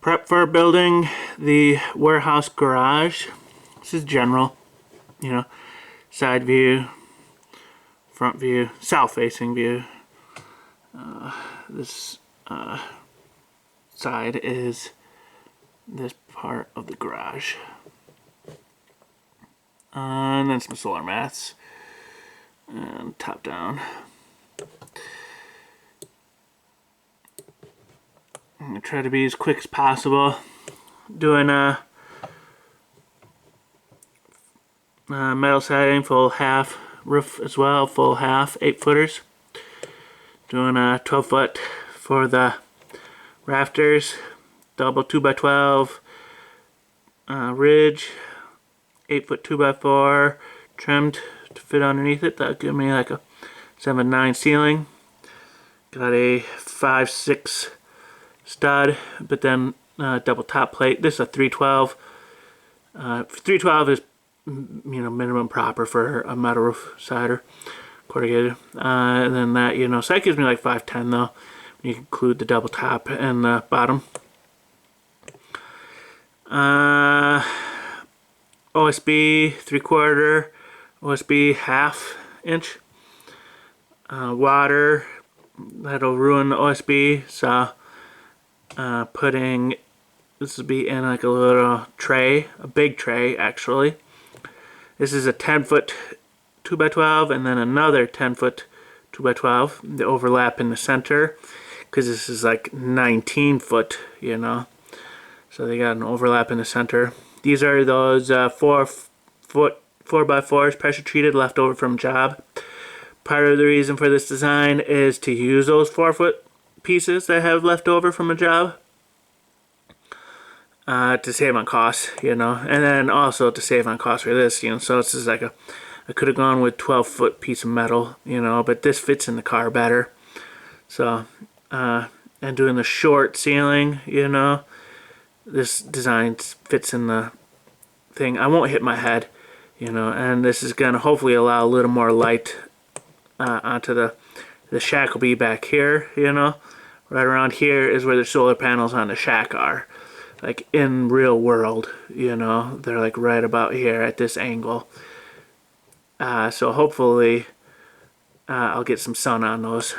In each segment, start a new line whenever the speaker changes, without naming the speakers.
Prep for building the warehouse garage. This is general, you know, side view, front view, south facing view. This side is this part of the garage. And then some solar mats and top down. I'm gonna try to be as quick as possible. Doing a metal siding, full half roof as well, full half, 8-footers. Doing a 12-foot for the rafters, double 2x12 ridge, 8-foot 2x4 trimmed to fit underneath it. That'll give me like a 7/9 ceiling. Got a 5/6 stud, but then double top plate. This is a 312. 312 is, you know, minimum proper for a metal roof cider, corrugated. And then that, you know, so that gives me like 510 though, when you include the double top and the bottom. OSB 3/4, OSB 1/2 inch. Water, that'll ruin the OSB, so putting, this will be in like a little tray, a big tray actually. This is a 10-foot 2x12 and then another 10-foot 2x12. The overlap in the center, because this is like 19-foot, you know. So they got an overlap in the center. These are those 4-foot 4x4s, pressure treated, left over from job. Part of the reason for this design is to use those 4-foot pieces that I have left over from a job. To save on costs, you know, and then also to save on costs for this, you know. So this is like a, I could have gone with 12-foot piece of metal, you know, but this fits in the car better. So, and doing the short ceiling, you know, this design fits in the thing. I won't hit my head, you know, and this is gonna hopefully allow a little more light onto the shack. Will be back here, you know, right around here is where the solar panels on the shack are. Like in real world, you know, they're like right about here at this angle. So hopefully I'll get some sun on those.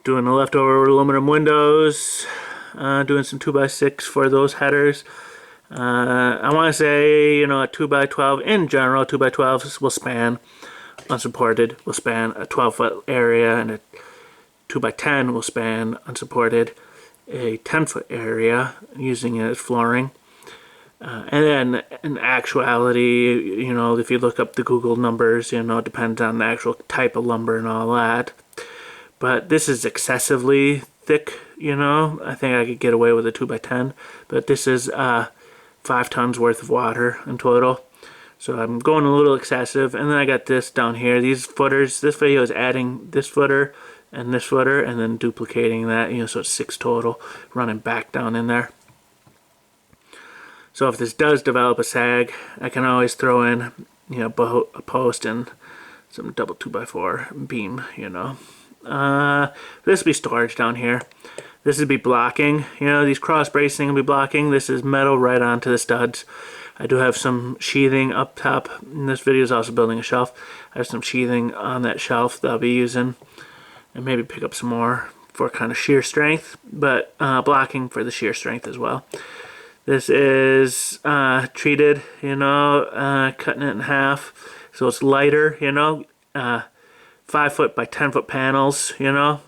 Doing the leftover aluminum windows, doing some 2x6 for those headers. I want to say, you know, a 2x12 in general, 2x12s will span unsupported, will span a 12-foot area, and a 2x10 will span unsupported a 10-foot area using it as flooring. And then in actuality, you know, if you look up the Google numbers, you know, it depends on the actual type of lumber and all that. But this is excessively thick, you know. I think I could get away with a 2x10, but this is 5 tons worth of water in total. So I'm going a little excessive. And then I got this down here, these footers. This video is adding this footer and this footer and then duplicating that, you know, so it's 6 total, running back down in there. So if this does develop a sag, I can always throw in, you know, a post and some double 2x4 beam, you know. This will be storage down here. This would be blocking, you know, these cross bracing will be blocking. This is metal right onto the studs. I do have some sheathing up top. And this video is also building a shelf. I have some sheathing on that shelf that I'll be using, and maybe pick up some more for kind of shear strength, but blocking for the shear strength as well. This is treated, you know, cutting it in half so it's lighter, you know, 5-foot by 10-foot panels, you know.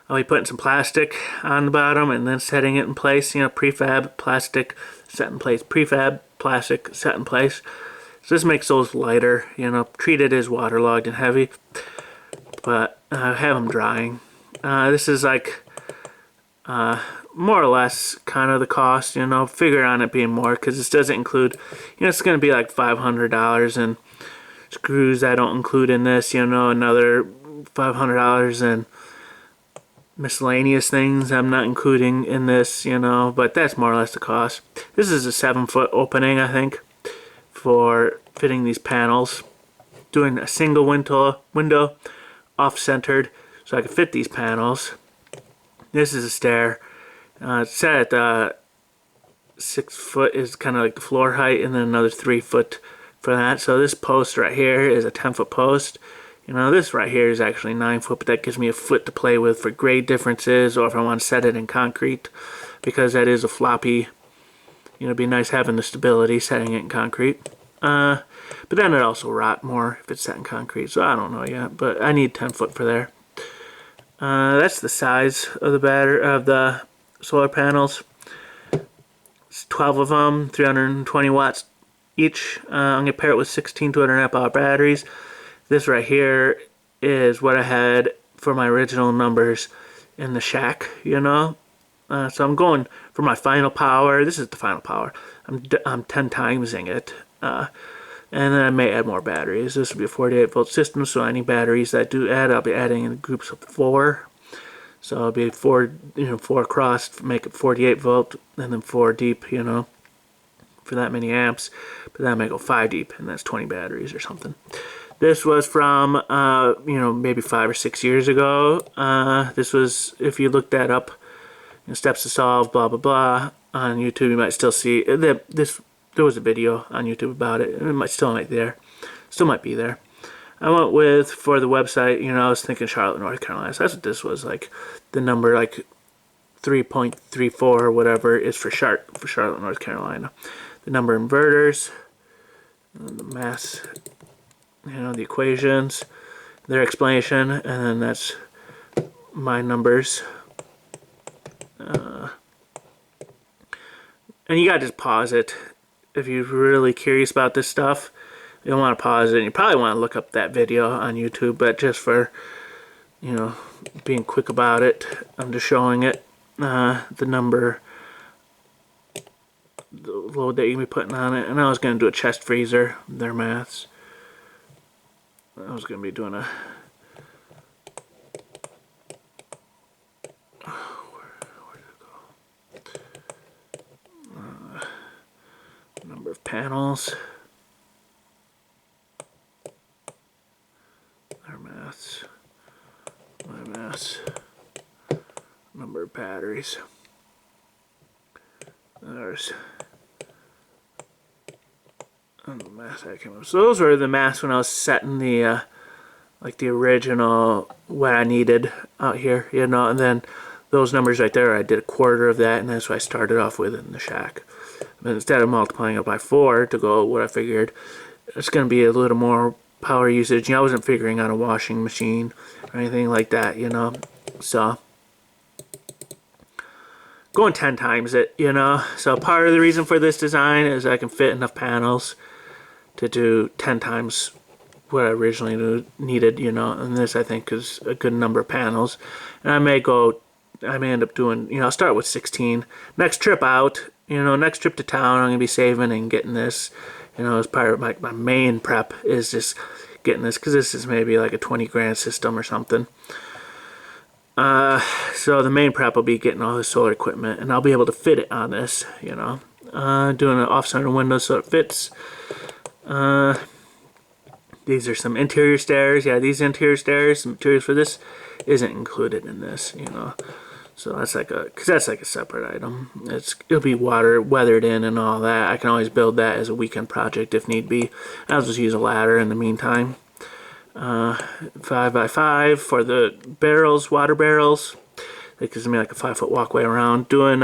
I'll be putting some plastic on the bottom and then setting it in place, you know, prefab, plastic, set in place, prefab, plastic, set in place. So this makes those lighter, you know. Treated as waterlogged and heavy, but have them drying. This is like more or less kind of the cost, you know. Figure on it being more because this doesn't include, you know, it's going to be like $500 and screws I don't include in this, you know, another $500 and miscellaneous things I'm not including in this, you know, but that's more or less the cost. This is a 7-foot opening, I think, for fitting these panels. Doing a single window off-centered so I can fit these panels. This is a stair. It's set at 6 foot is kind of like the floor height, and then another 3 foot for that. So this post right here is a 10-foot post. You know, this right here is actually 9 foot, but that gives me a foot to play with for grade differences, or if I want to set it in concrete, because that is a floppy. You know, it'd be nice having the stability setting it in concrete. But then it also rot more if it's set in concrete, so I don't know yet. But I need 10 foot for there. That's the size of the solar panels. It's 12 of them, 320 watts each. I'm gonna pair it with 16 200 amp hour batteries. This right here is what I had for my original numbers in the shack, you know. So I'm going for my final power. This is the final power. I'm 10 timesing it. And then I may add more batteries. This will be a 48 volt system, so any batteries that I do add, I'll be adding in groups of 4. So it'll be 4 across, make it 48 volt, and then 4 deep, you know, for that many amps. But then I may go 5 deep, and that's 20 batteries or something. This was from, you know, maybe 5 or 6 years ago. This was, if you look that up, you know, steps to solve, blah, blah, blah, on YouTube, you might still see this. There was a video on YouTube about it. It still might be there. I went with, for the website, you know, I was thinking Charlotte, North Carolina. So that's what this was, like the number, like 3.34 or whatever is for Charlotte, North Carolina. The number of inverters, the mass, you know, the equations, their explanation, and then that's my numbers. And you gotta just pause it. If you're really curious about this stuff, you'll want to pause it. And you probably want to look up that video on YouTube, but just for, you know, being quick about it, I'm just showing it, the number, the load that you can be putting on it. And I was going to do a chest freezer, their maths. I was going to be doing a, where did it go? Number of panels, their maths, my maths, number of batteries. There's the math I came up. So those were the maths when I was setting the like the original what I needed out here, you know, and then those numbers right there, I did a quarter of that, and that's what I started off with in the shack. But instead of multiplying it by 4 to go what I figured, it's going to be a little more power usage. You know, I wasn't figuring on a washing machine or anything like that, you know. So going 10 times it, you know. So part of the reason for this design is I can fit enough panels to do 10 times what I originally needed, you know. And this, I think, is a good number of panels. And I may end up doing, you know, I'll start with 16. Next trip out, you know, next trip to town, I'm going to be saving and getting this, you know, as part of my main prep is just getting this, because this is maybe like a 20 grand system or something. So the main prep will be getting all the solar equipment, and I'll be able to fit it on this, you know. Doing an off-center window so it fits. These are some interior stairs. Yeah, these interior stairs, the materials for this isn't included in this, you know. So that's like a separate item. It'll be weathered in and all that. I can always build that as a weekend project if need be. I'll just use a ladder in the meantime. 5x5 for the barrels, water barrels. That gives me like a 5-foot walkway around. Doing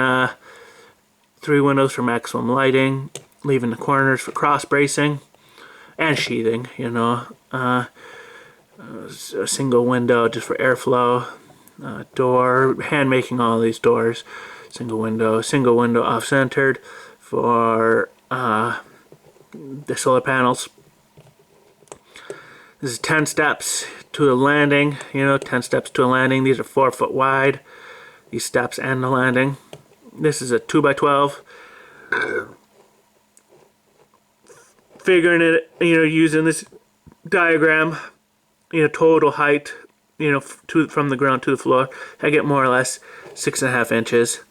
3 windows for maximum lighting. Leaving the corners for cross bracing and sheathing, you know. A single window just for airflow. Door, hand making all these doors. Single window off-centered for the solar panels. This is 10 steps to a landing, you know, 10 steps to a landing. These are 4 foot wide, these steps and the landing. This is a 2x12. Figuring it, you know, using this diagram, you know, total height, you know, from the ground to the floor, I get more or less 6.5 inches.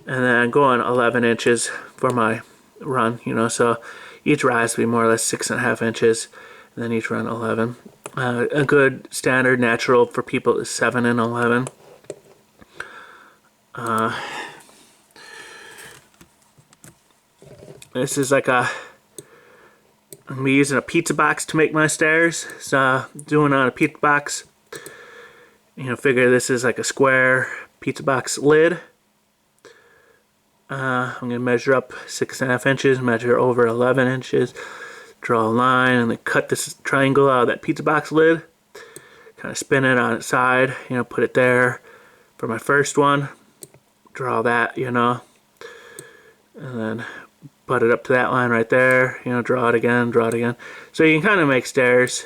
And then going 11 inches for my run, you know, so each rise will be more or less 6.5 inches. And then each run 11. A good standard natural for people is 7 and 11. This is like a, I'm gonna be using a pizza box to make my stairs. So doing on a pizza box, you know, figure this is like a square pizza box lid. I'm gonna measure up 6.5 inches, measure over 11 inches, draw a line, and then cut this triangle out of that pizza box lid. Kind of spin it on its side, you know, put it there for my first one. Draw that, you know, and then butt it up to that line right there, you know, draw it again, draw it again. So you can kind of make stairs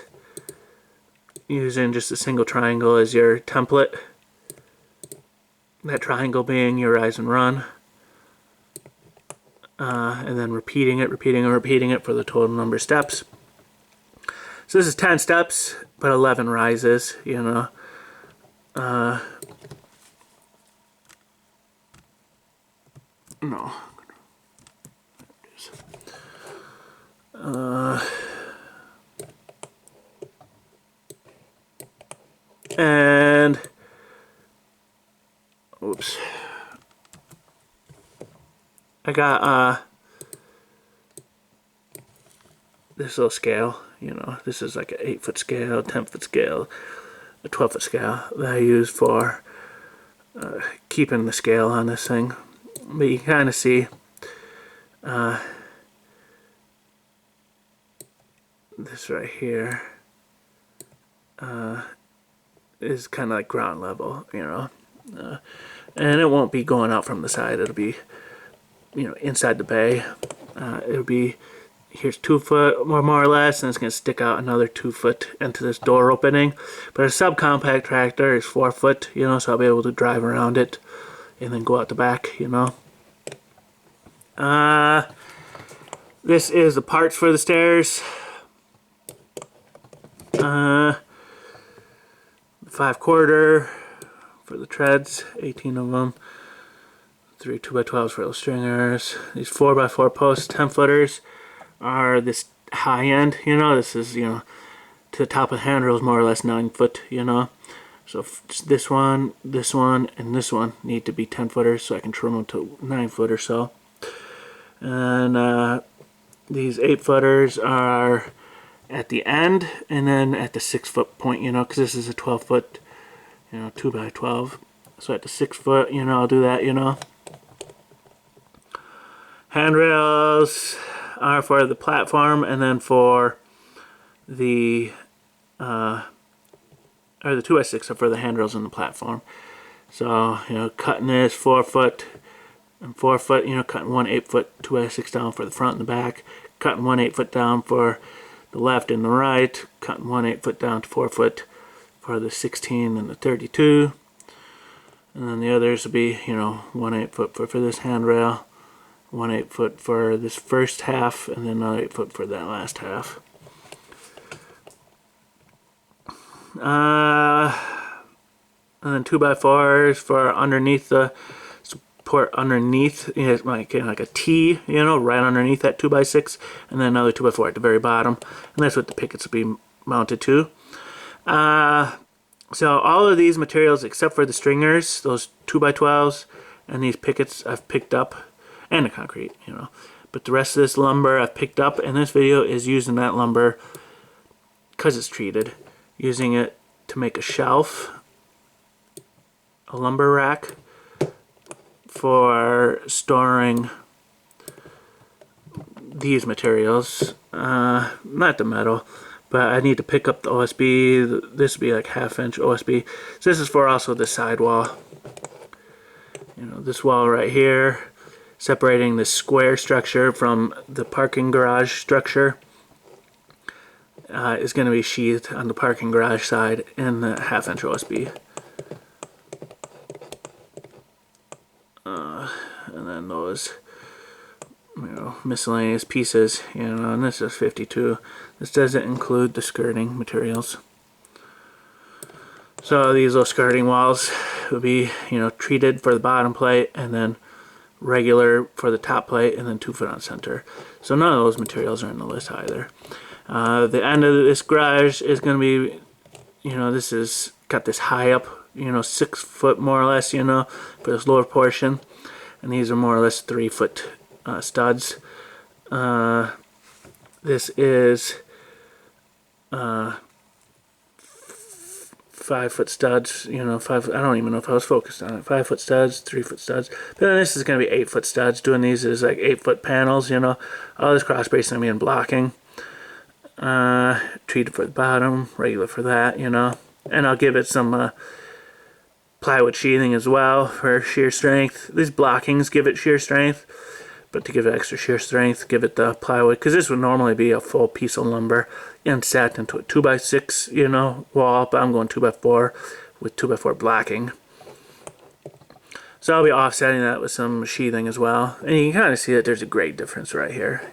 using just a single triangle as your template. That triangle being your rise and run. And then repeating it for the total number of steps. So this is 10 steps, but 11 rises, you know. No. And oops, I got this little scale, you know, this is like an 8-foot scale, 10-foot scale, a 12-foot scale that I use for keeping the scale on this thing. But you can kind of see this right here is kind of like ground level, you know, and it won't be going out from the side. It'll be, you know, inside the bay. It'll be, here's 2 foot more or less, and it's going to stick out another 2 foot into this door opening. But a subcompact tractor is 4 foot, you know, so I'll be able to drive around it and then go out the back, you know. This is the parts for the stairs. 5/4 for the treads, 18 of them. 3 2x12s for those stringers. These 4x4 posts, 10-footers, are this high end, you know. This is, you know, to the top of the handrails, more or less 9 foot, you know. So this one, and this one need to be 10-footers, so I can trim them to 9 foot or so. And these 8-footers are at the end, and then at the 6-foot point, you know, because this is a 12-foot, you know, 2x12. So at the 6 foot, you know, I'll do that, you know. Handrails are for the platform, and then for the or the 2x6 are for the handrails and the platform. So, you know, cutting this 4 foot and 4 foot, you know, cutting 1 8-foot 2x6 down for the front and the back, cutting 1 8-foot down for the left and the right, cutting 1 8-foot down to 4 foot for the 16 and the 32, and then the others will be, you know, 1 8-foot for this handrail, 1 8-foot for this first half, and then another 8-foot for that last half. And then 2x4s for underneath the support, underneath, you know, like a T, you know, right underneath that 2x6, and then another 2x4 at the very bottom, and that's what the pickets will be mounted to. So all of these materials except for the stringers, those 2x12s, and these pickets I've picked up, and the concrete, you know, but the rest of this lumber I've picked up, and this video is using that lumber because it's treated, using it to make a shelf, a lumber rack for storing these materials, not the metal, but I need to pick up the OSB. This would be like 1/2 inch OSB. So this is for also the side wall, you know, this wall right here, separating the square structure from the parking garage structure, is going to be sheathed on the parking garage side in the 1/2 inch OSB. And then those, you know, miscellaneous pieces, you know, and this is 52. This doesn't include the skirting materials. So these little skirting walls will be, you know, treated for the bottom plate, and then regular for the top plate, and then 2 foot on center. So none of those materials are in the list either. The end of this garage is going to be, you know, this is got this high up 6 foot more or less, for this lower portion. And these are more or less 3 foot studs. This is 5 foot studs, I don't even know if I was focused on it. 5 foot studs, 3 foot studs. But then this is going to be 8 foot studs. Doing these is like 8 foot panels, All this cross bracing going to be in blocking. Treated for the bottom, regular for that, And I'll give it some plywood sheathing as well for shear strength. These blockings give it shear strength, but to give it extra shear strength, give it the plywood, because this would normally be a full piece of lumber inset into a 2x6, wall, but I'm going 2x4 with 2x4 blocking. So I'll be offsetting that with some sheathing as well. And you can kind of see that there's a grade difference right here,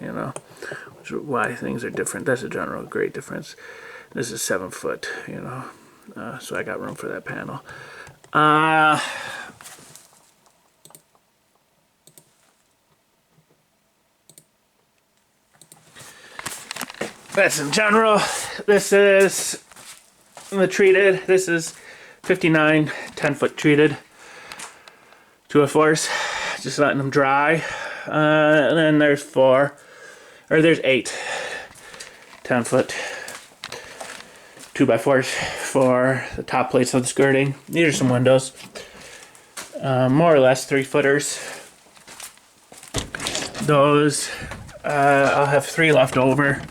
which is why things are different. That's a general grade difference. This is 7 foot, so I got room for that panel. That's in general. This is the treated. This is 59 10 foot treated 2x4s. Just letting them dry. And then there's 8 10 foot 2x4s for the top plates of the skirting. These are some windows. More or less 3 footers. Those, I'll have 3 left over.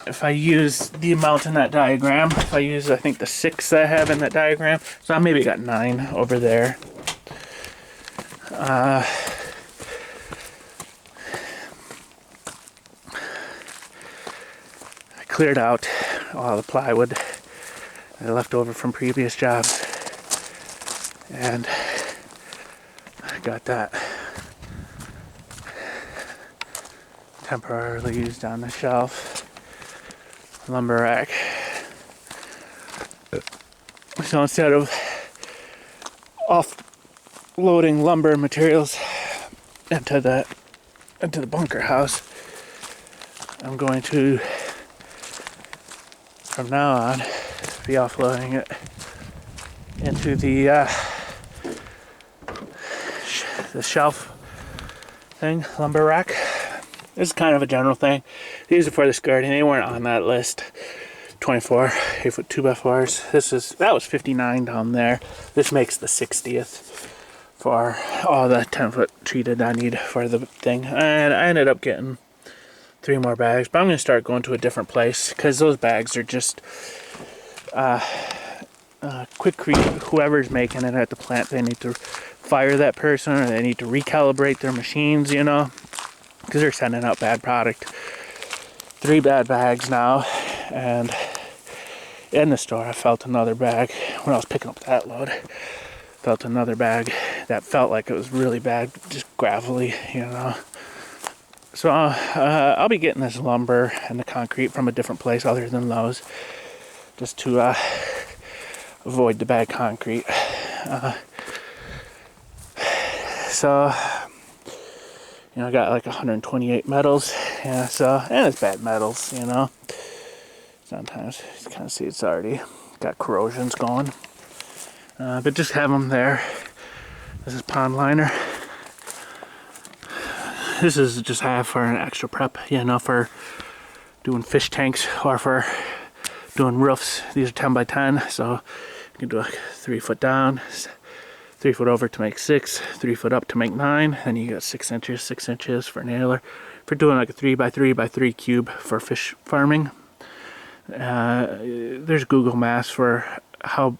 If I use the amount in that diagram, if I use, I think, the 6 that I have in that diagram, so I maybe got 9 over there. I cleared out all the plywood I left over from previous jobs, and I got that temporarily used on the shelf lumber rack. So instead of offloading lumber materials into the bunker house, I'm going to, from now on, be offloading it into the shelf thing, lumber rack. This is kind of a general thing. These are for the skirting. They weren't on that list. 24 8 foot 2x4s. That was 59 down there. This makes the 60th for all the 10 foot treated I need for the thing. And I ended up getting 3 more bags, but I'm going to start going to a different place because those bags are just Quikrete. Whoever's making it at the plant, they need to fire that person, or they need to recalibrate their machines, because they're sending out bad product. 3 bad bags now, and in the store I felt another bag when I was picking up that load. Felt another bag that felt like it was really bad, just gravelly, So I'll be getting this lumber and the concrete from a different place other than Lowe's, just to avoid the bad concrete. So I got like 128 metals, and it's bad metals, Sometimes you kind of see it's already got corrosions going, but just have them there. This is pond liner. This is just half for an extra prep, for doing fish tanks or for doing roofs. These are 10 by 10, so you can do a 3 foot down, 3 foot over to make 6, 3 foot up to make 9, and you got 6 inches for nailer. For doing like a 3 by 3 by 3 cube for fish farming. There's Google Maps for how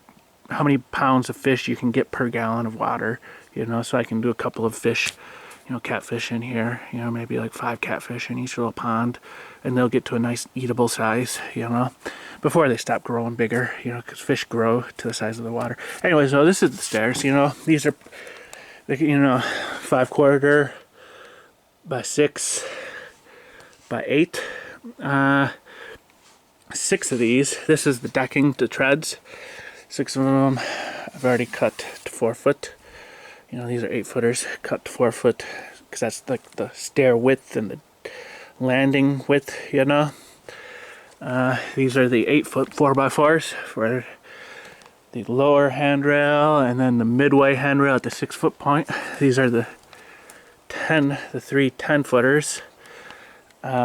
many pounds of fish you can get per gallon of water, so I can do a couple of fish, catfish in here, maybe like 5 catfish in each little pond, and they'll get to a nice eatable size, before they stop growing bigger, because fish grow to the size of the water. Anyway, so this is the stairs, these are, 5/4 by 6 by 8, 6 of these. This is the decking, the treads. 6 of them I've already cut to 4 foot. These are 8 footers, cut to 4 foot, because that's like the stair width and the landing width, These are the 8 foot 4x4s for the lower handrail, and then the midway handrail at the 6-foot point. These are the 3 10-footers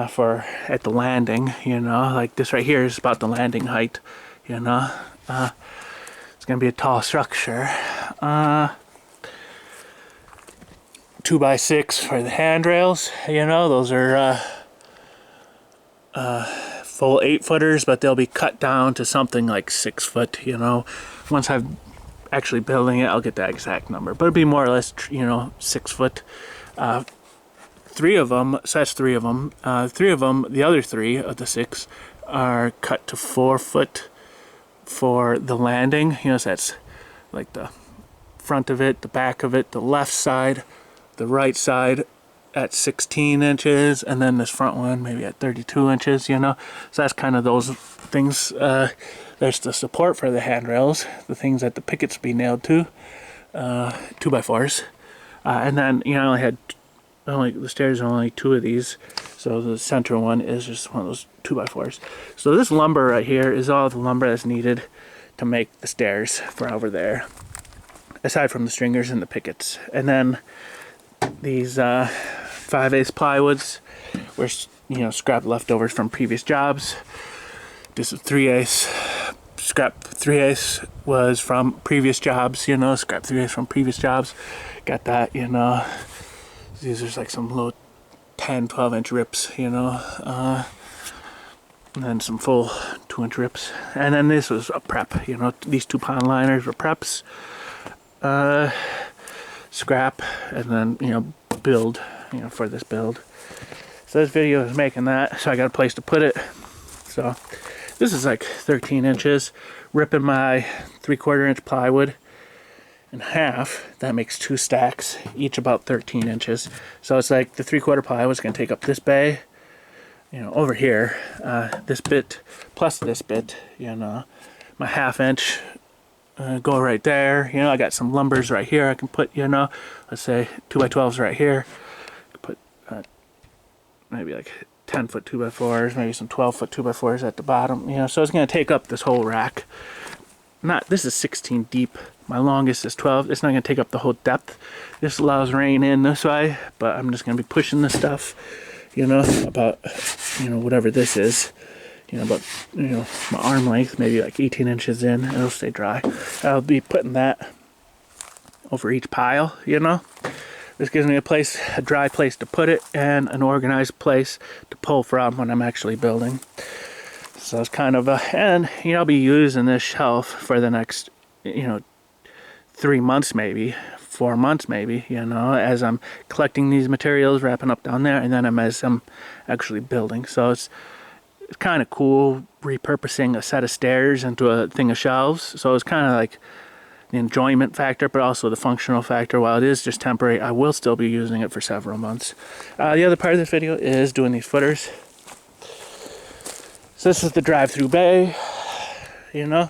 for at the landing, you know, like this right here is about the landing height, you know. It's gonna be a tall structure. 2x6 for the handrails, you know, those are full 8-footers, but they'll be cut down to something like 6 foot, you know. Once I'm actually building it, I'll get that exact number, but it'll be more or less, you know, 6 foot. 3 of them, so that's 3 of them. 3 of them, the other 3 of the 6 are cut to 4 foot for the landing, you know, so that's like the front of it, the back of it, the left side, the right side at 16 inches, and then this front one maybe at 32 inches, you know. So that's kind of those things. There's the support for the handrails, the things that the pickets be nailed to, 2x4s. And then, you know, I had the stairs are only 2 of these, so the center one is just one of those 2x4s. So this lumber right here is all the lumber that's needed to make the stairs for over there, aside from the stringers and the pickets. And then these 5/8 plywoods were, you know, scrap leftovers from previous jobs. This is 3/8 scrap. 3/8 was from previous jobs, you know, scrap 3/8 from previous jobs. Got that, you know. These are like some low 10-12 inch rips, you know, and then some full 2-inch rips. And then this was a prep, you know, these 2 pond liners were preps, scrap, and then, you know, build, you know, for this build. So this video is making that, so I got a place to put it. So this is like 13 inches, ripping my 3/4 inch plywood in half. That makes 2 stacks, each about 13 inches. So it's like the 3/4 plywood is going to take up this bay, you know, over here, this bit plus this bit, you know, my 1/2 inch go right there. You know, I got some lumbers right here I can put, you know, let's say 2x12s right here. Put maybe like 10-foot 2x4s, maybe some 12-foot 2x4s at the bottom, you know. So it's going to take up this whole rack. This is 16 deep. My longest is 12. It's not going to take up the whole depth. This allows rain in this way, but I'm just going to be pushing this stuff, you know, about, you know, whatever this is, you know, about, you know, my arm length, maybe like 18 inches in. It'll stay dry. I'll be putting that over each pile, you know. This gives me a dry place to put it, and an organized place to pull from when I'm actually building. So it's kind of and, you know, I'll be using this shelf for the next, you know, 3 months, maybe 4 months, maybe, you know, as I'm collecting these materials, wrapping up down there, and then as I'm actually building. So it's kind of cool repurposing a set of stairs into a thing of shelves. So it's kind of like the enjoyment factor, but also the functional factor. While it is just temporary, I will still be using it for several months. The other part of this video is doing these footers. So this is the drive-through bay, you know.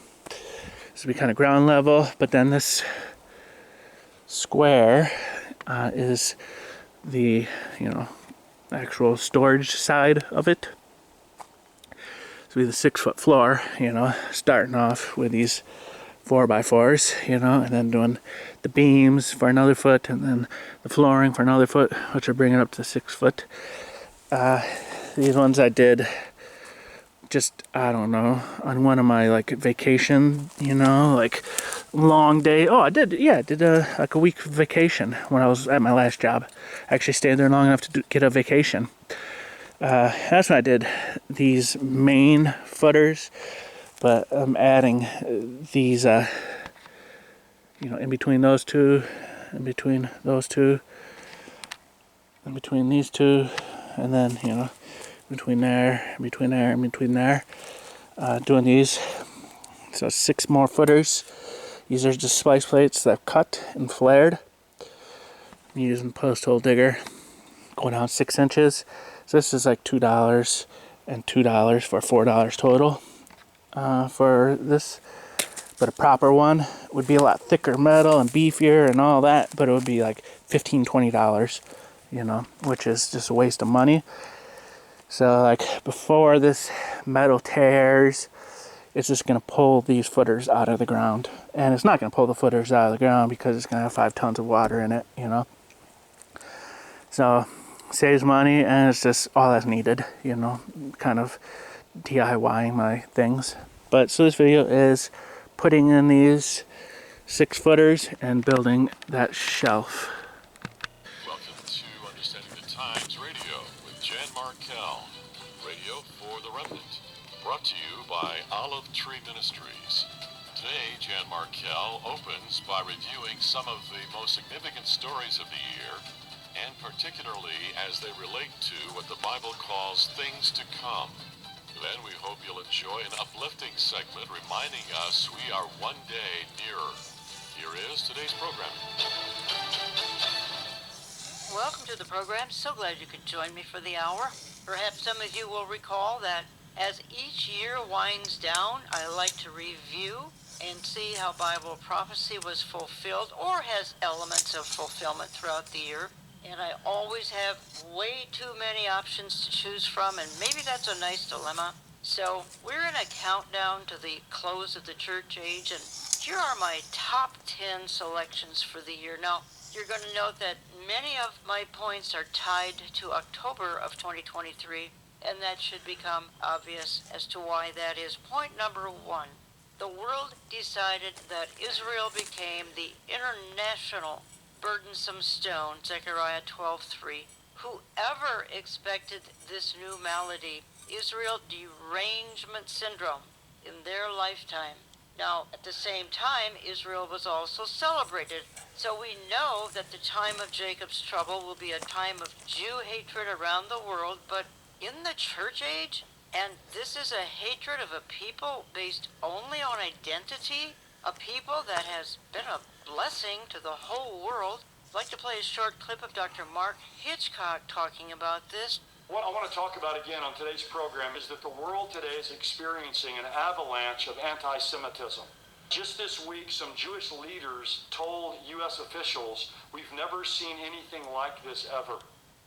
This will be kind of ground level, but then this square is the, you know, actual storage side of it. This will be the 6-foot floor, you know, starting off with these 4x4s, you know, and then doing the beams for another foot, and then the flooring for another foot, which are bringing up to 6 foot. These ones I did just, I don't know, on one of my like vacation, you know, like long day. Oh, I did like a week vacation when I was at my last job. I actually stayed there long enough to get a vacation. That's when I did these main footers, but I'm adding these, you know, in between those two, in between those two, in between these two, and then, you know, between there, between there, and between there, doing these. So 6 more footers. These are just splice plates that I've cut and flared. I'm using post hole digger, going down 6 inches. So this is like $2 and $2 for $4 total for this. But a proper one would be a lot thicker metal and beefier and all that, but it would be like $15, $20, you know, which is just a waste of money. So like before this metal tears, it's just going to pull these footers out of the ground. And it's not going to pull the footers out of the ground because it's going to have 5 tons of water in it, you know. So saves money, and it's just all that's needed, you know, kind of DIYing my things. But so this video is putting in these 6 footers and building that shelf.
Welcome to Understanding the Times Radio with Jan Markell, radio for the remnant, brought to you by Olive Tree Ministries. Today, Jan Markell opens by reviewing some of the most significant stories of the year, and particularly as they relate to what the Bible calls things to come. Then we hope you'll enjoy an uplifting segment reminding us we are one day nearer. Here is today's program.
Welcome to the program. So glad you could join me for the hour. Perhaps some of you will recall that as each year winds down, I like to review and see how Bible prophecy was fulfilled or has elements of fulfillment throughout the year. And I always have way too many options to choose from, and maybe that's a nice dilemma. So we're in a countdown to the close of the church age, and here are my top 10 selections for the year. Now, you're going to note that many of my points are tied to October of 2023, and that should become obvious as to why that is. Point number 1. The world decided that Israel became the international burdensome stone, Zechariah 12:3. Whoever expected this new malady, Israel derangement syndrome, in their lifetime? Now, at the same time, Israel was also celebrated. So we know that the time of Jacob's trouble will be a time of Jew hatred around the world, but in the church age, and this is a hatred of a people based only on identity, a people that has been a blessing to the whole world. I'd like to play a short clip of Dr. Mark Hitchcock talking about this.
What I want to talk about again on today's program is that the world today is experiencing an avalanche of anti-Semitism. Just this week, some Jewish leaders told U.S. officials, we've never seen anything like this ever.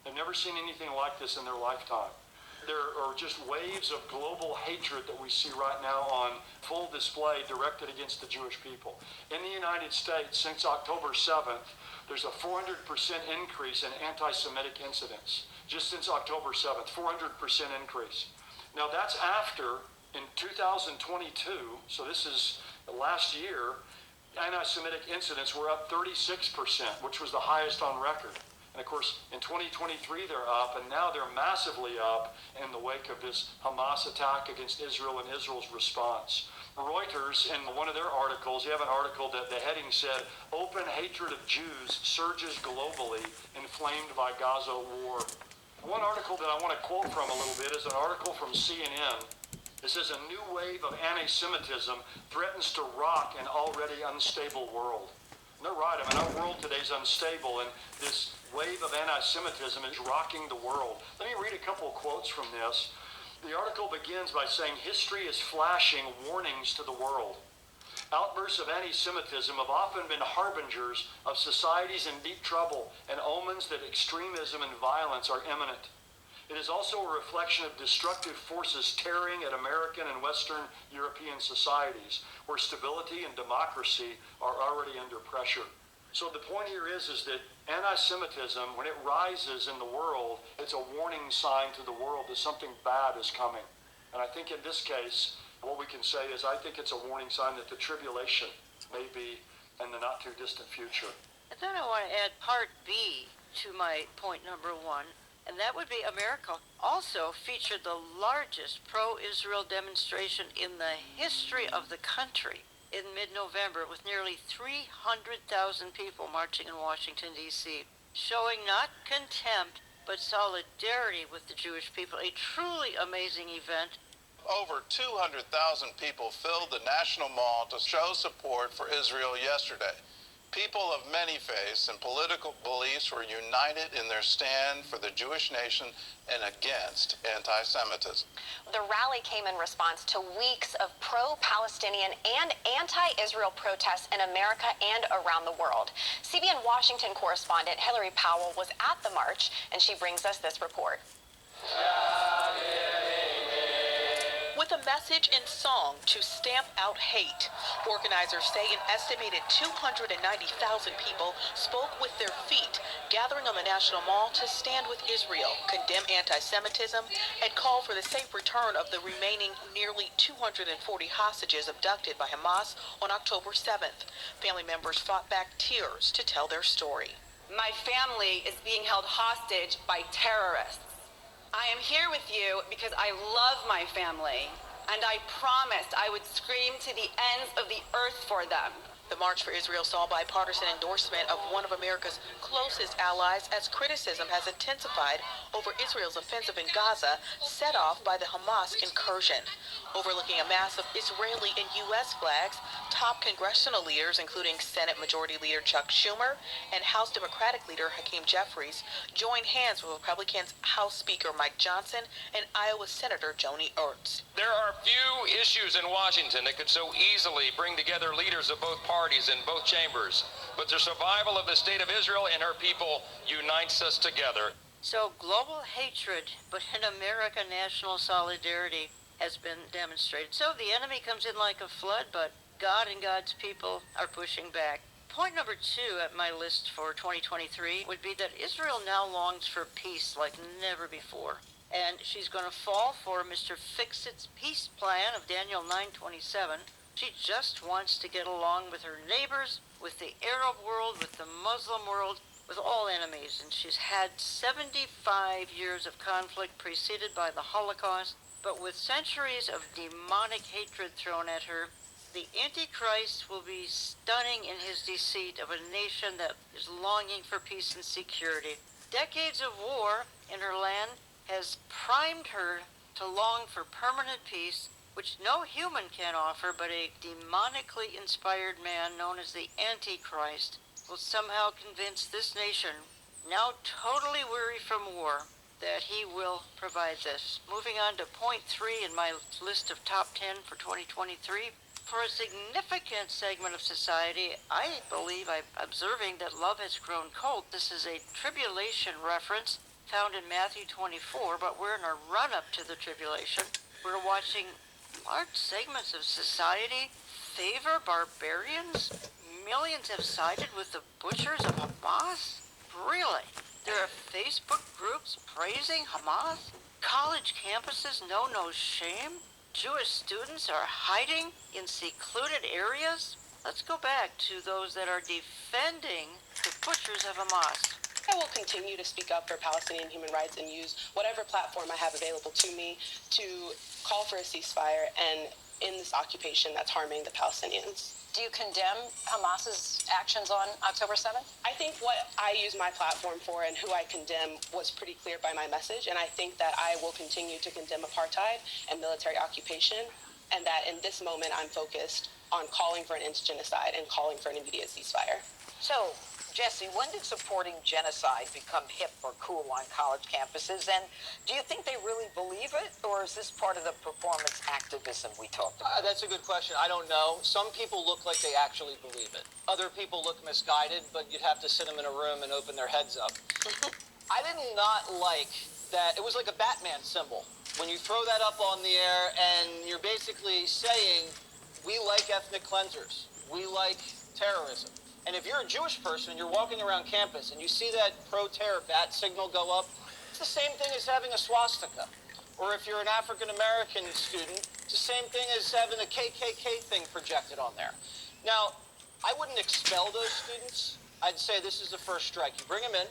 They've never seen anything like this in their lifetime. There are just waves of global hatred that we see right now on full display directed against the Jewish people. In the United States, since October 7th, there's a 400% increase in anti-Semitic incidents. Just since October 7th, 400% increase. Now that's after, in 2022, so this is last year, anti-Semitic incidents were up 36%, which was the highest on record. And of course, in 2023, they're up, and now they're massively up in the wake of this Hamas attack against Israel and Israel's response. Reuters, in one of their articles, you have an article that the heading said, "Open hatred of Jews surges globally, inflamed by Gaza war." One article that I want to quote from a little bit is an article from CNN. It says, "A new wave of anti-Semitism threatens to rock an already unstable world." And they're right. I mean, our world today is unstable, and this wave of anti-Semitism is rocking the world. Let me read a couple of quotes from this. The article begins by saying, "History is flashing warnings to the world. Outbursts of anti-Semitism have often been harbingers of societies in deep trouble and omens that extremism and violence are imminent. It is also a reflection of destructive forces tearing at American and Western European societies, where stability and democracy are already under pressure." So the point here is that anti-Semitism, when it rises in the world, it's a warning sign to the world that something bad is coming. And I think in this case, what we can say is I think it's a warning sign that the tribulation may be in the not too distant future.
And then I want to add part B to my point number 1, and that would be America also featured the largest pro-Israel demonstration in the history of the country in mid-November, with nearly 300,000 people marching in Washington, D.C., showing not contempt, but solidarity with the Jewish people. A truly amazing event.
Over 200,000 people filled the National Mall to show support for Israel yesterday. People of many faiths and political beliefs were united in their stand for the Jewish nation and against anti-Semitism.
The rally came in response to weeks of pro-Palestinian and anti-Israel protests in America and around the world. CBN Washington correspondent Hillary Powell was at the march, and she brings us this report.
With with a message in song to stamp out hate. Organizers say an estimated 290,000 people spoke with their feet, gathering on the National Mall to stand with Israel, condemn anti-Semitism, and call for the safe return of the remaining nearly 240 hostages abducted by Hamas on October 7th. Family members fought back tears to tell their story.
My family is being held hostage by terrorists. I am here with you because I love my family, and I promised I would scream to the ends of the earth for them.
The March for Israel saw bipartisan endorsement of one of America's closest allies as criticism has intensified over Israel's offensive in Gaza, set off by the Hamas incursion. Overlooking a mass of Israeli and U.S. flags, top congressional leaders, including Senate Majority Leader Chuck Schumer and House Democratic Leader Hakeem Jeffries, joined hands with Republicans House Speaker Mike Johnson and Iowa Senator Joni Ernst.
There are few issues in Washington that could so easily bring together leaders of both parties in both chambers, but the survival of the state of Israel and her people unites us together.
So global hatred, but in America, national solidarity has been demonstrated. So the enemy comes in like a flood, but God and God's people are pushing back. Point number 2 at my list for 2023 would be that Israel now longs for peace like never before. And she's going to fall for Mr. Fix-It's peace plan of Daniel 9:27. She just wants to get along with her neighbors, with the Arab world, with the Muslim world, with all enemies. And she's had 75 years of conflict preceded by the Holocaust. But with centuries of demonic hatred thrown at her, the Antichrist will be stunning in his deceit of a nation that is longing for peace and security. Decades of war in her land has primed her to long for permanent peace, which no human can offer, but a demonically inspired man known as the Antichrist will somehow convince this nation, now totally weary from war, that he will provide this. Moving on to point 3 in my list of top 10 for 2023. For a significant segment of society, I believe I'm observing that love has grown cold. This is a tribulation reference found in Matthew 24, but we're in a run-up to the tribulation. We're watching large segments of society favor barbarians. Millions have sided with the butchers of Hamas. Really? There are Facebook groups praising Hamas. College campuses know no shame. Jewish students are hiding in secluded areas. Let's go back to those that are defending the butchers of Hamas.
I will continue to speak up for Palestinian human rights and use whatever platform I have available to me to call for a ceasefire and end this occupation that's harming the Palestinians.
Do you condemn Hamas's actions on October 7th?
I think what I use my platform for and who I condemn was pretty clear by my message, and I think that I will continue to condemn apartheid and military occupation, and that in this moment I'm focused on calling for an end to genocide and calling for an immediate ceasefire.
So, Jesse, when did supporting genocide become hip or cool on college campuses? And do you think they really believe it, or is this part of the performance activism we talked about?
That's a good question. I don't know. Some people look like they actually believe it. Other people look misguided, but you'd have to sit them in a room and open their heads up. I did not like that. It was like a Batman symbol. When you throw that up on the air and you're basically saying, we like ethnic cleansers. We like terrorism. And if you're a Jewish person and you're walking around campus and you see that pro-terror bat signal go up, it's the same thing as having a swastika. Or if you're an African-American student, it's the same thing as having a KKK thing projected on there. Now, I wouldn't expel those students. I'd say this is the first strike. You bring them in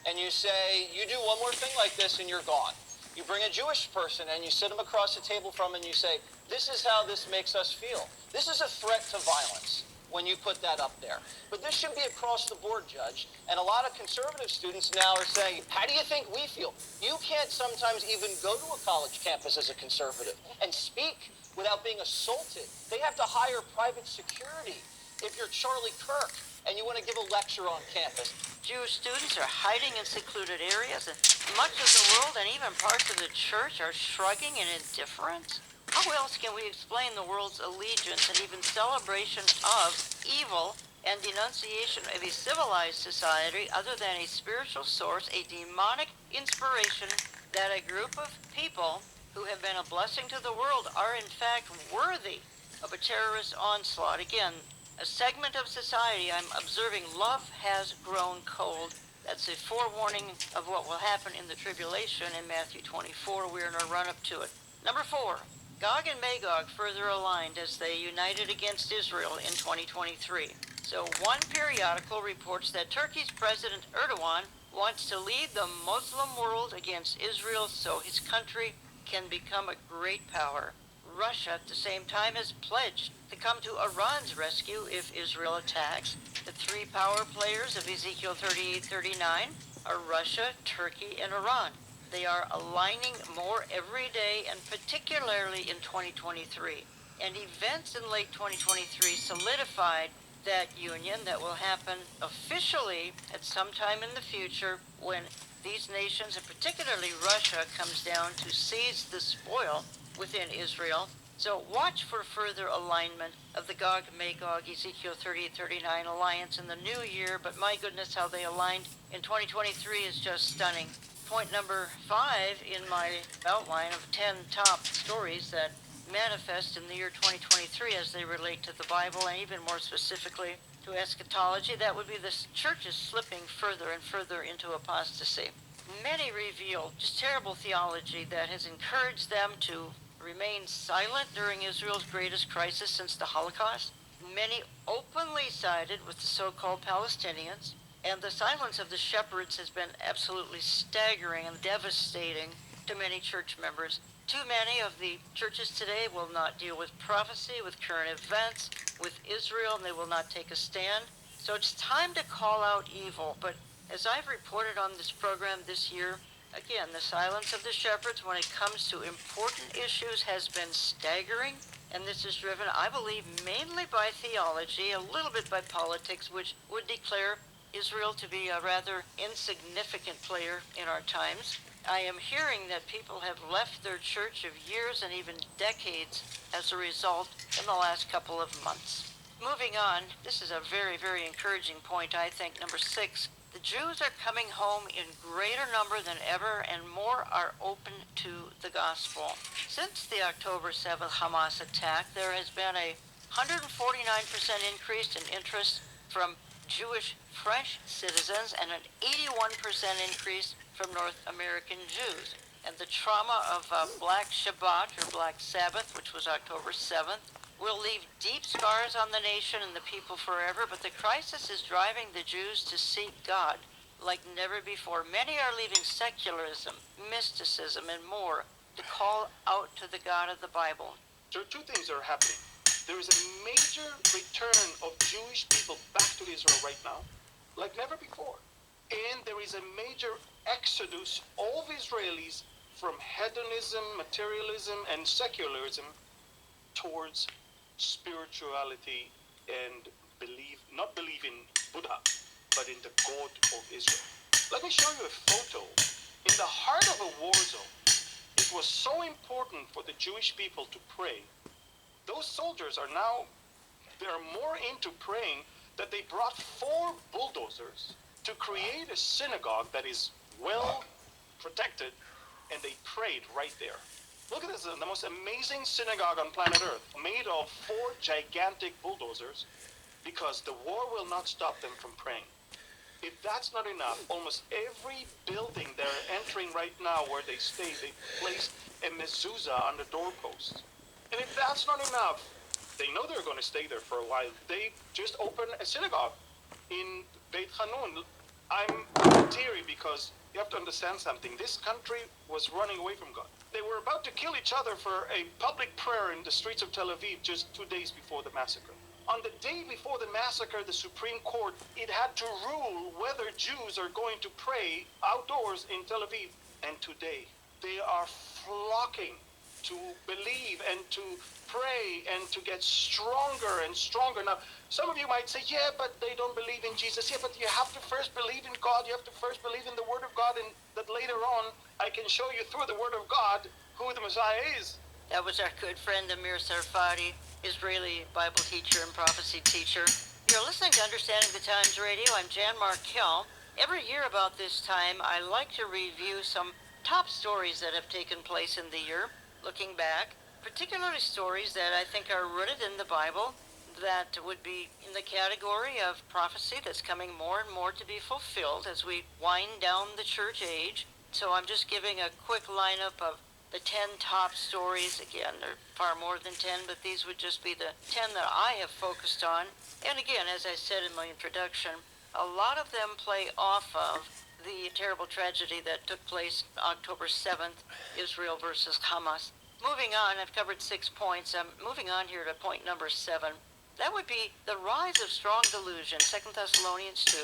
and you say, you do one more thing like this and you're gone. You bring a Jewish person and you sit them across the table from and you say, this is how this makes us feel. This is a threat to violence when you put that up there. But this should be across the board, Judge. And a lot of conservative students now are saying, how do you think we feel? You can't sometimes even go to a college campus as a conservative and speak without being assaulted. They have to hire private security if you're Charlie Kirk and you want to give a lecture on campus.
Jewish students are hiding in secluded areas, and much of the world and even parts of the church are shrugging in indifference. How else can we explain the world's allegiance and even celebration of evil and denunciation of a civilized society other than a spiritual source, a demonic inspiration that a group of people who have been a blessing to the world are in fact worthy of a terrorist onslaught. Again, a segment of society I'm observing, love has grown cold. That's a forewarning of what will happen in the tribulation in Matthew 24. We're in a run-up to it. Number 4, Gog and Magog further aligned as they united against Israel in 2023. So one periodical reports that Turkey's President Erdogan wants to lead the Muslim world against Israel so his country can become a great power. Russia, at the same time, has pledged to come to Iran's rescue if Israel attacks. The 3 power players of Ezekiel 38:39 are Russia, Turkey, and Iran. They are aligning more every day, and particularly in 2023. And events in late 2023 solidified that union that will happen officially at some time in the future when these nations, and particularly Russia, comes down to seize the spoil within Israel. So watch for further alignment of the Gog-Magog Ezekiel 38:39 alliance in the new year, but my goodness, how they aligned in 2023 is just stunning. Point number 5 in my outline of 10 top stories that manifest in the year 2023 as they relate to the Bible, and even more specifically to eschatology, that would be the church is slipping further and further into apostasy. Many reveal just terrible theology that has encouraged them to remain silent during Israel's greatest crisis since the Holocaust. Many openly sided with the so-called Palestinians, and the silence of the shepherds has been absolutely staggering and devastating to many church members. Too many of the churches today will not deal with prophecy, with current events, with Israel, and they will not take a stand. So it's time to call out evil. But as I've reported on this program this year, again, the silence of the shepherds when it comes to important issues has been staggering. And this is driven, I believe, mainly by theology, a little bit by politics, which would declare Israel to be a rather insignificant player in our times. I am hearing that people have left their church of years and even decades as a result in the last couple of months. Moving on, this is a very, very encouraging point, I think. Number 6, the Jews are coming home in greater number than ever, and more are open to the gospel. Since the October 7th Hamas attack, there has been a 149% increase in interest from Jewish French citizens and an 81% increase from North American Jews. And the trauma of Black Shabbat, or Black Sabbath, which was October 7th, will leave deep scars on the nation and the people forever, but the crisis is driving the Jews to seek God like never before. Many are leaving secularism, mysticism, and more to call out to the God of the Bible.
There are 2 things that are happening. There is a major return of Jewish people back to Israel right now, like never before. And there is a major exodus of Israelis from hedonism, materialism, and secularism towards spirituality and not believe in Buddha, but in the God of Israel. Let me show you a photo. In the heart of a war zone, it was so important for the Jewish people to pray. Those soldiers are now, they're more into praying that they brought 4 bulldozers to create a synagogue that is well protected, and they prayed right there. Look at this, the most amazing synagogue on planet Earth, made of 4 gigantic bulldozers, because the war will not stop them from praying. If that's not enough, almost every building they're entering right now where they stay, they place a mezuzah on the doorpost. And if that's not enough, they know they're going to stay there for a while. They just open a synagogue in Beit Hanun. I'm teary because you have to understand something. This country was running away from God. They were about to kill each other for a public prayer in the streets of Tel Aviv just 2 days before the massacre. On the day before the massacre, the Supreme Court, it had to rule whether Jews are going to pray outdoors in Tel Aviv. And today, they are flocking to believe and to pray and to get stronger and stronger. Now, some of you might say, yeah, but they don't believe in Jesus. Yeah, but you have to first believe in God. You have to first believe in the Word of God, and that later on, I can show you through the Word of God who the Messiah is.
That was our good friend Amir Sarfati, Israeli Bible teacher and prophecy teacher. You're listening to Understanding the Times Radio. I'm Jan Markell. Every year about this time, I like to review some top stories that have taken place in the year. looking back, particularly stories that I think are rooted in the Bible that would be in the category of prophecy that's coming more and more to be fulfilled as we wind down the church age. So I'm just giving a quick lineup of the 10 top stories. Again, there are far more than 10, but these would just be the 10 that I have focused on. And again, as I said in my introduction, a lot of them play off of the terrible tragedy that took place October 7th, Israel versus Hamas. Moving on, I've covered 6 points. I'm moving on here to point number 7. That would be the rise of strong delusion, 2 Thessalonians 2.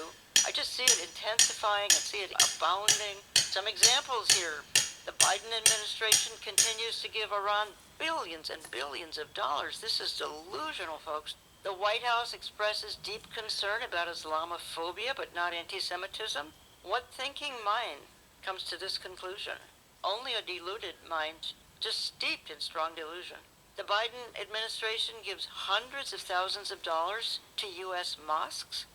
I just see it intensifying and see it abounding. Some examples here. The Biden administration continues to give Iran billions and billions of dollars. This is delusional, folks. The White House expresses deep concern about Islamophobia, but not anti-Semitism. What thinking mind comes to this conclusion? Only a deluded mind, just steeped in strong delusion. The Biden administration gives hundreds of thousands of dollars to U.S. mosques?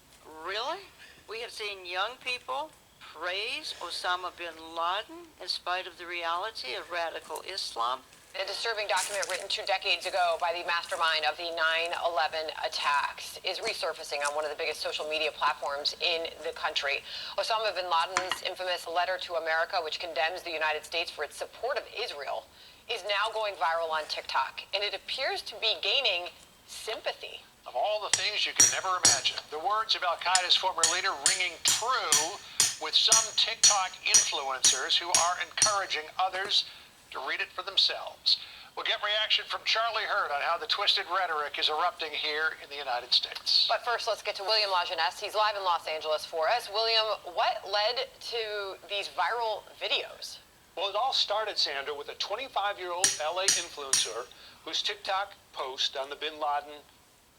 Really? We have seen young people praise Osama bin Laden in spite of the reality of radical Islam.
A disturbing document written 2 decades ago by the mastermind of the 9/11 attacks is resurfacing on one of the biggest social media platforms in the country. Osama bin Laden's infamous letter to America, which condemns the United States for its support of Israel, is now going viral on TikTok, and it appears to be gaining sympathy.
Of all the things you can never imagine, the words of Al-Qaeda's former leader ringing true with some TikTok influencers who are encouraging others to read it for themselves. We'll get reaction from Charlie Hurd on how the twisted rhetoric is erupting here in the United States.
But first, let's get to William Lajeunesse. He's live in Los Angeles for us. William, what led to these viral videos?
Well, it all started, Sandra, with a 25-year-old LA influencer whose TikTok post on the bin Laden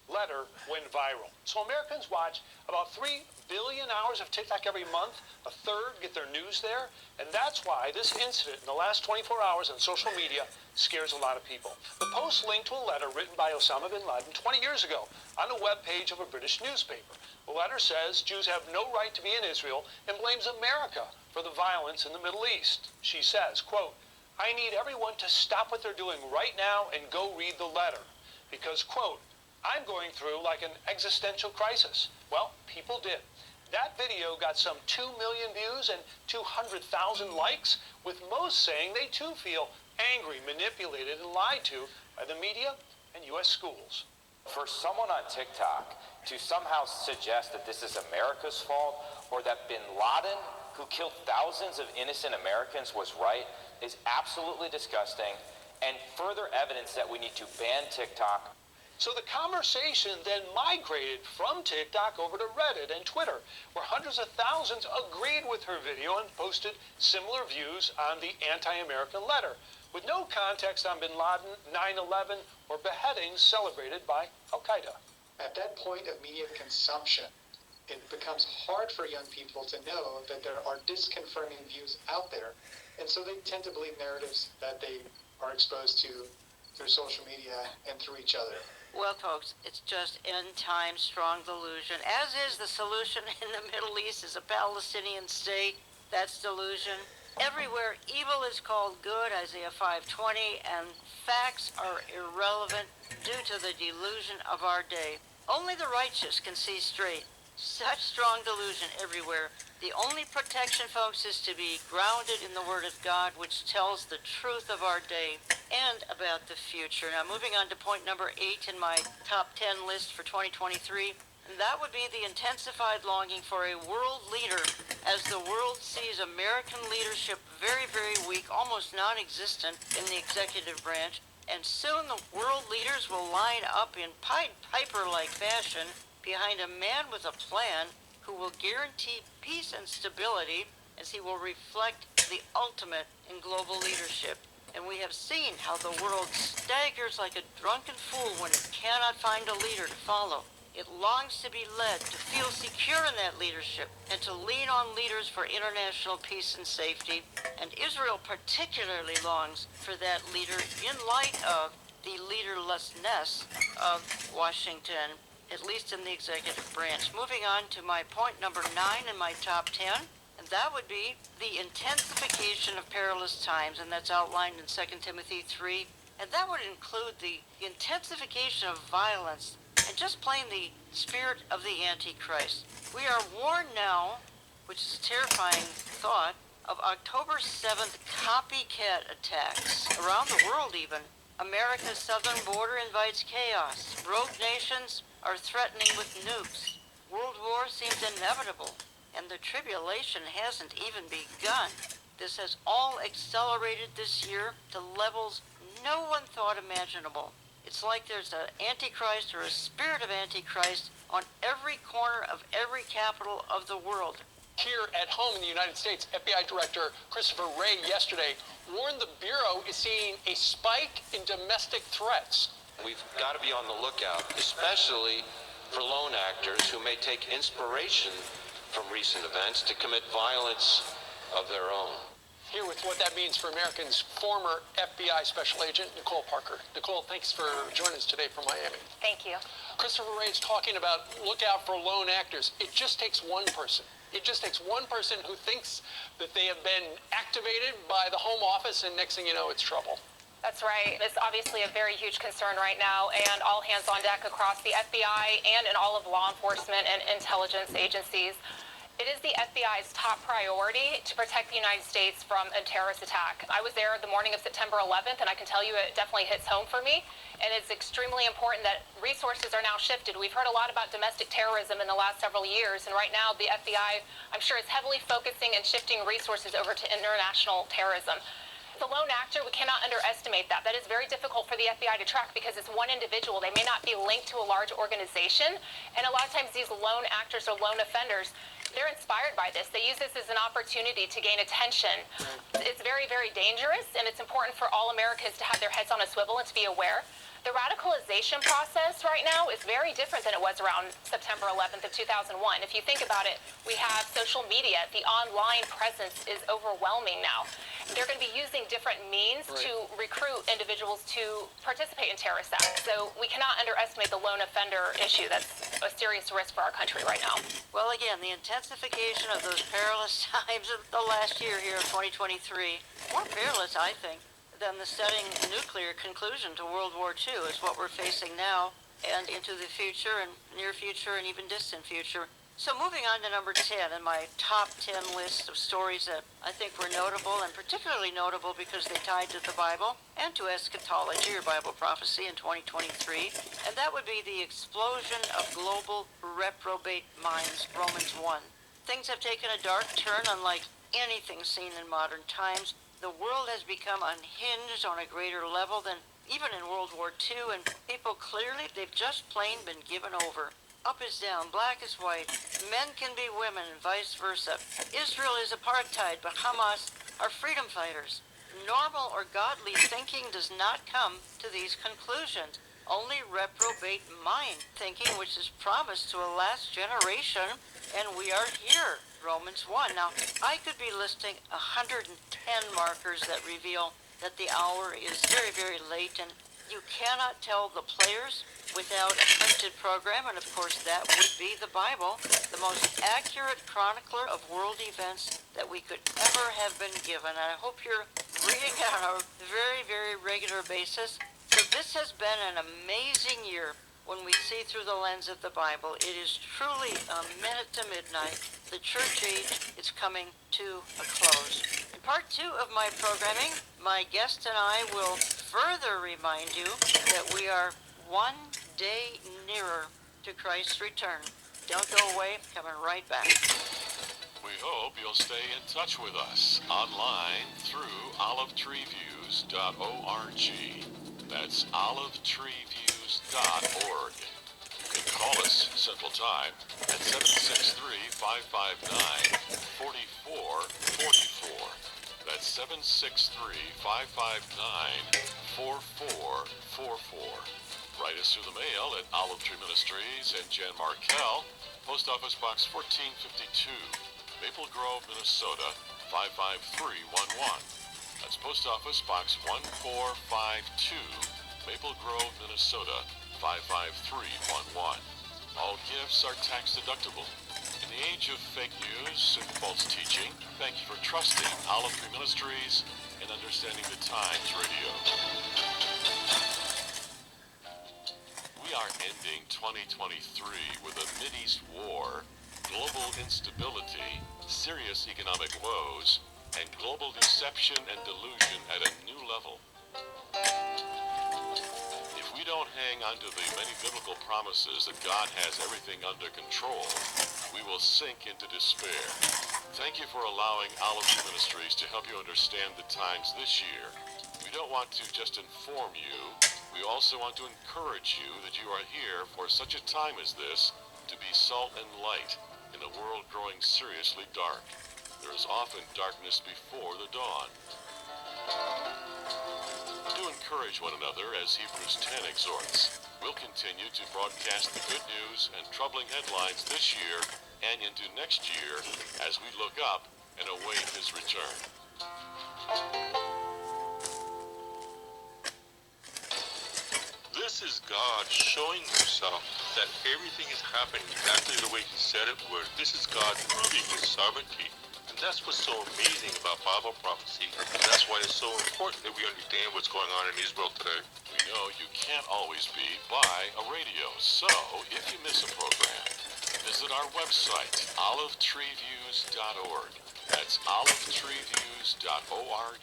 letter went viral. So Americans watch about 3 billion hours of TikTok every month. A third get their news there. And that's why this incident in the last 24 hours on social media scares a lot of people. The post linked to a letter written by Osama bin Laden 20 years ago on a webpage of a British newspaper. The letter says Jews have no right to be in Israel and blames America for the violence in the Middle East. She says, quote, "I need everyone to stop what they're doing right now and go read the letter because, quote, I'm going through like an existential crisis." Well, people did. That video got some 2 million views and 200,000 likes, with most saying they too feel angry, manipulated, and lied to by the media and U.S. schools.
For someone on TikTok to somehow suggest that this is America's fault or that bin Laden, who killed thousands of innocent Americans, was right is absolutely disgusting and further evidence that we need to ban TikTok.
So the conversation then migrated from TikTok over to Reddit and Twitter, where hundreds of thousands agreed with her video and posted similar views on the anti-American letter, with no context on bin Laden, 9/11, or beheadings celebrated by Al-Qaeda.
At that point of media consumption, it becomes hard for young people to know that there are disconfirming views out there, and so they tend to believe narratives that they are exposed to through social media and through each other.
Well, folks, it's just end-time strong delusion, as is the solution in the Middle East is a Palestinian state. That's delusion. Everywhere evil is called good, Isaiah 5:20, and facts are irrelevant due to the delusion of our day. Only the righteous can see straight. Such strong delusion everywhere. The only protection, folks, is to be grounded in the Word of God, which tells the truth of our day and about the future. Now, moving on to point number 8 in my top 10 list for 2023, and that would be the intensified longing for a world leader as the world sees American leadership very, very weak, almost non-existent in the executive branch. And soon the world leaders will line up in Pied Piper-like fashion behind a man with a plan who will guarantee peace and stability as he will reflect the ultimate in global leadership. And we have seen how the world staggers like a drunken fool when it cannot find a leader to follow. It longs to be led, to feel secure in that leadership, and to lean on leaders for international peace and safety. And Israel particularly longs for that leader in light of the leaderlessness of Washington, at least in the executive branch. Moving on to my point number 9 in my top 10, and that would be the intensification of perilous times, and that's outlined in 2 Timothy 3. And that would include the intensification of violence and just plain the spirit of the Antichrist. We are warned now, which is a terrifying thought, of October 7th copycat attacks around the world even. America's southern border invites chaos. Rogue nations are threatening with nukes. World war seems inevitable, and the tribulation hasn't even begun. This has all accelerated this year to levels no one thought imaginable. It's like there's an Antichrist or a spirit of Antichrist on every corner of every capital of the world.
Here at home in the United States, FBI Director Christopher Wray yesterday warned the Bureau is seeing a spike in domestic threats.
We've got to be on the lookout, especially for lone actors who may take inspiration from recent events to commit violence of their own.
Here with what that means for Americans, former FBI Special Agent Nicole Parker. Nicole, thanks for joining us today from Miami.
Thank you.
Christopher Wray is talking about look out for lone actors. It just takes one person. It just takes one person who thinks that they have been activated by the Home Office, and next thing you know, it's trouble.
That's right. It's obviously a very huge concern right now, and all hands on deck across the FBI and in all of law enforcement and intelligence agencies. It is the FBI's top priority to protect the United States from a terrorist attack. I was there the morning of September 11th, and I can tell you it definitely hits home for me. And it's extremely important that resources are now shifted. We've heard a lot about domestic terrorism in the last several years, and right now the FBI, I'm sure, is heavily focusing and shifting resources over to international terrorism. The lone actor, we cannot underestimate that. That is very difficult for the FBI to track because it's one individual. They may not be linked to a large organization, and a lot of times these lone actors or lone offenders, they're inspired by this. They use this as an opportunity to gain attention. It's very, very dangerous, and it's important for all Americans to have their heads on a swivel and to be aware. The radicalization process right now is very different than it was around September 11th of 2001. If you think about it, we have social media. The online presence is overwhelming now. They're going to be using different means to recruit individuals to participate in terrorist acts. So we cannot underestimate the lone offender issue. That's a serious risk for our country right now.
Well, again, the intensification of those perilous times of the last year here of 2023, more perilous, I think, than the setting nuclear conclusion to World War II is what we're facing now and into the future and near future and even distant future. So moving on to number 10 in my top 10 list of stories that I think were notable, and particularly notable because they tied to the Bible and to eschatology or Bible prophecy in 2023, and that would be the explosion of global reprobate minds, Romans 1. Things have taken a dark turn unlike anything seen in modern times. The world has become unhinged on a greater level than even in World War II, and people clearly, they've just plain been given over. Up is down, black is white, men can be women, and vice versa. Israel is apartheid, but Hamas are freedom fighters. Normal or godly thinking does not come to these conclusions. Only reprobate mind thinking, which is promised to a last generation, and we are here. Romans 1. Now, I could be listing 110 markers that reveal that the hour is very, very late, and you cannot tell the players without a printed program, and of course that would be the Bible, the most accurate chronicler of world events that we could ever have been given. And I hope you're reading it on a very, very regular basis. So this has been an amazing year. When we see through the lens of the Bible, it is truly a minute to midnight. The church age is coming to a close. In part 2 of my programming, my guest and I will further remind you that we are one day nearer to Christ's return. Don't go away, coming right back.
We hope you'll stay in touch with us online through olivetreeviews.org. That's olivetreeviews.org. You can call us Central Time at 763-559-4444. That's 763-559-4444. Write us through the mail at Olive Tree Ministries and Jan Markell, Post Office Box 1452, Maple Grove, Minnesota 55311. That's Post Office Box 1452, Maple Grove, Minnesota 55311. All gifts are tax deductible. In the age of fake news and false teaching, thank you for trusting Olive Tree Ministries and Understanding the Times Radio. We are ending 2023 with a Mideast war, global instability, serious economic woes, and global deception and delusion at a new level. If we don't hang on to the many biblical promises that God has everything under control, we will sink into despair. Thank you for allowing Olive Tree Ministries to help you understand the times this year. We don't want to just inform you, we also want to encourage you that you are here for such a time as this to be salt and light in a world growing seriously dark. There is often darkness before the dawn. Do encourage one another as Hebrews 10 exhorts. We'll continue to broadcast the good news and troubling headlines this year and into next year as we look up and await his return.
This is God showing himself that everything is happening exactly the way he said it would. This is God proving his sovereignty. And that's what's so amazing about Bible prophecy. And that's why it's so important that we understand what's going on in Israel today.
We know you can't always be by a radio, so if you miss a program, visit our website, olivetreeviews.org. That's olivetreeviews.org,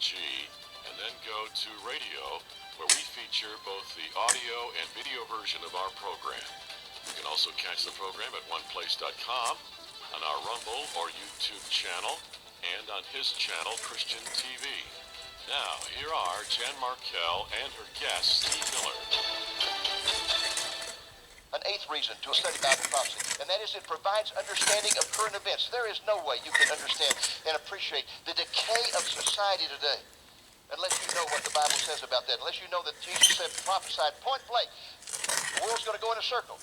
and then go to radio, where we feature both the audio and video version of our program. You can also catch the program at oneplace.com, on our Rumble or YouTube channel, and on his channel, Christian TV. Now, here are Jan Markell and her guest, Steve Miller.
An eighth reason to study Bible prophecy, and that is it provides understanding of current events. There is no way you can understand and appreciate the decay of society today unless you know what the Bible says about that, unless you know that Jesus said, prophesied point blank, the world's going to go in a circle.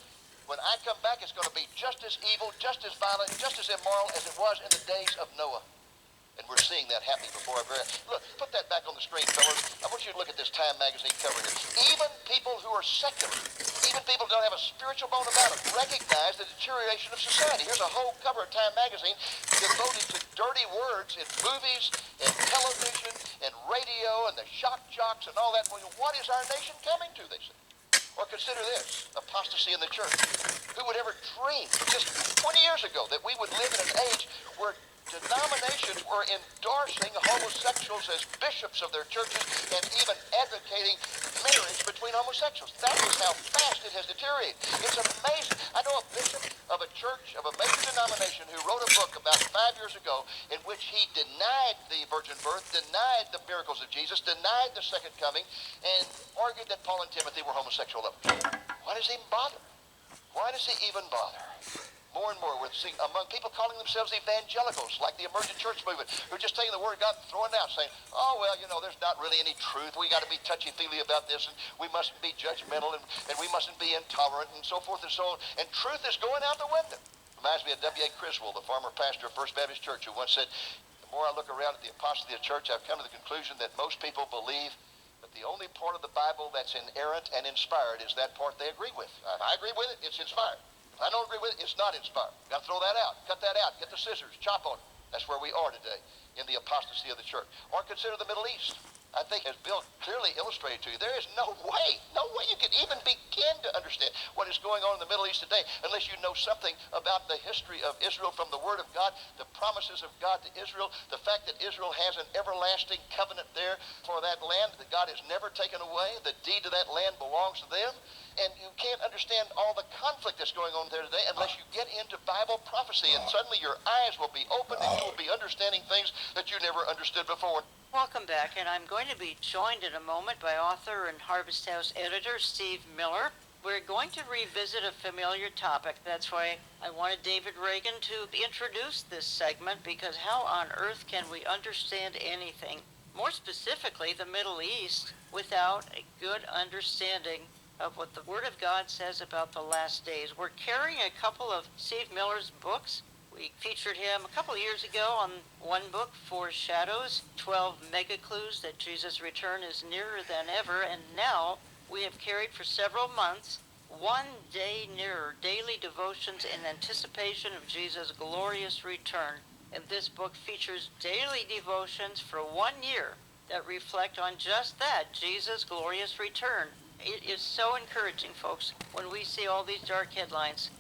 When I come back, it's going to be just as evil, just as violent, just as immoral as it was in the days of Noah. And we're seeing that happening before our very eyes. Look, put that back on the screen, fellas. I want you to look at this Time magazine cover here. Even people who are secular, even people who don't have a spiritual bone about them, recognize the deterioration of society. Here's a whole cover of Time magazine devoted to dirty words in movies and television and radio and the shock jocks and all that. Well, what is our nation coming to, they say? Or consider this, apostasy in the church. Who would ever dream just 20 years ago that we would live in an age where denominations were endorsing homosexuals as bishops of their churches and even advocating marriage between homosexuals? That is how fast it has deteriorated. It's amazing. I know a bishop of a church, of a major denomination, who wrote a book about 5 years ago in which he denied the virgin birth, denied the miracles of Jesus, denied the second coming, and argued that Paul and Timothy were homosexual lovers. Why does he even bother? Why does he even bother? More and more we're seeing among people calling themselves evangelicals, like the emergent church movement, who are just taking the word of God and throwing it out, saying, oh, well, you know, there's not really any truth. We got to be touchy-feely about this, and we mustn't be judgmental, and we mustn't be intolerant, and so forth and so on. And truth is going out the window. Reminds me of W.A. Criswell, the former pastor of First Baptist Church, who once said, the more I look around at the apostasy of the church, I've come to the conclusion that most people believe that the only part of the Bible that's inerrant and inspired is that part they agree with. I agree with it, it's inspired. If I don't agree with it, it's not inspired. Got to throw that out, cut that out, get the scissors, chop on it. That's where we are today in the apostasy of the church. Or consider the Middle East. I think, as Bill clearly illustrated to you, there is no way you can even begin to understand what is going on in the Middle East today unless you know something about the history of Israel from the Word of God, the promises of God to Israel, the fact that Israel has an everlasting covenant there for that land that God has never taken away. The deed to that land belongs to them. And you can't understand all the conflict that's going on there today unless you get into Bible prophecy, and suddenly your eyes will be open and you will be understanding things that you never understood before.
Welcome back, and I'm going to be joined in a moment by author and Harvest House editor Steve Miller. We're going to revisit a familiar topic. That's why I wanted David Reagan to introduce this segment, because how on earth can we understand anything, more specifically the Middle East, without a good understanding of what the Word of God says about the last days? We're carrying a couple of Steve Miller's books. We featured him a couple of years ago on one book, Foreshadows, 12 mega clues that Jesus' return is nearer than ever. And now we have carried for several months One Day Nearer, Daily Devotions in Anticipation of Jesus' Glorious Return. And this book features daily devotions for 1 year that reflect on just that, Jesus' glorious return. It is so encouraging, folks, when we see all these dark headlines.